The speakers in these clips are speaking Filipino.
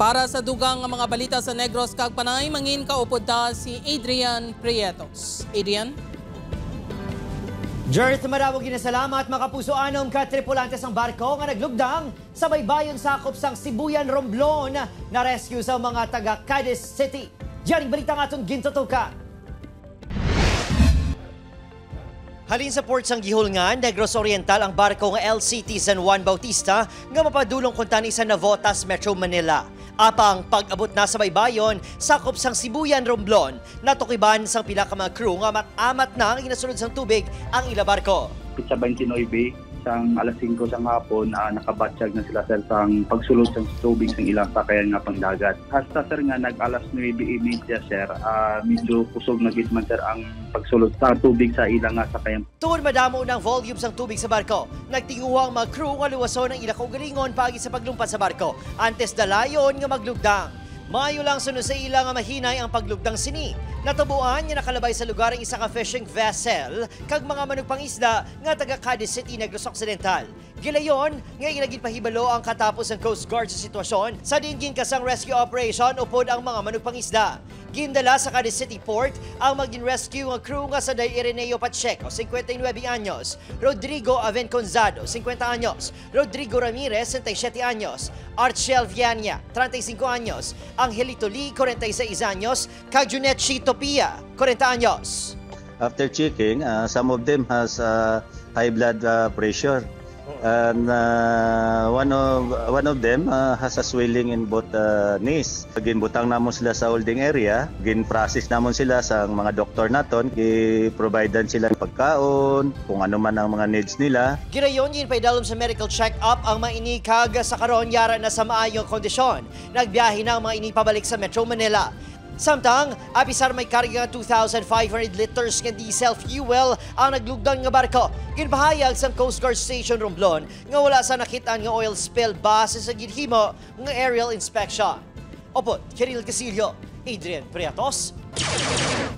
Para sa dugang mga balita sa Negros kag Panay, mangin kaupod ta si Adrian Prietos. Adrian? Jerth, maraming ginasalamat makapuso anom ka tripulante sang barko nga naglugdang sa baybayon sakop sang Sibuyan, Romblon na rescue sa mga taga Cadiz City. Diyan balita nga itong gintutukan. Halin sa port sang Gihulngan, Negros Oriental ang barko nga LCT San Juan Bautista nga mapadulong kuntani sa Navotas, Metro Manila. Apang pag-abot na sa baybayon, sakop sang Sibuyan, Romblon, natukiban sang pila ka mga crew nga amat na ang inasunod sang tubig ang ila barko. Sa 29, sang alas 5 sang hapon, nakabatsyag na sila sir sang pagsulod sang tubig sang ilang sakayan nga pangdagat. Hasta sir nga nag-alas 9:30 sir, medyo kusog na gitman sir ang pagsulod sa tubig sa ilang nga sakayan. Tuon madamo ng volume sang tubig sa barko, nagtinguha ang mga crew nga luwason ng ilang kaugalingon pagi sa paglumpat sa barko. Antes dalayon nga maglugdang. Mayo lang sunod sa ila nga mahinay ang paglugdang sini. Natubuan nga nakalabay sa lugar ang isa ka fishing vessel kag mga manugpang isda nga taga Cadiz City, Negros Occidental. Gilayon nga ilagid pahibalo ang katapos ng Coast Guard sa sitwasyon sa dinggin kasang rescue operation upod ang mga manugpang isda. Gindala sa Cadiz City Port ang magin-rescue nga crew nga sa Day Ireneo Pacheco, 59 anyos, Rodrigo Avenconzado, 50 anyos, Rodrigo Ramirez, 67 anyos, Archel Viania, 35 anyos, Angelito Lee, 46 anyos, kag Junet Chitopia, 40 anyos. After checking, some of them has high blood pressure. And one of them has a swelling in both knees. Ginbutang namon sila sa holding area, gin-process namon sila sa mga doktor naton, i-providean sila ng pagkaon, kung ano man ang mga needs nila. Girayon yin paidalom sa medical check-up ang mga inikag sa karon yara na sa maayong kondisyon. Nagbiyahe na ang mga inipabalik sa Metro Manila. Samtang, apisar may karga 2,500 liters ng diesel fuel ang naglugdang nga barko. Ginpahayag sa Coast Guard Station Romblon nga wala sa nakitaan nga oil spill base sa ginhimo nga aerial inspection. Opod, Kiril Casillo, Adrian Prietos,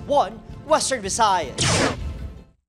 1 Western Visayas.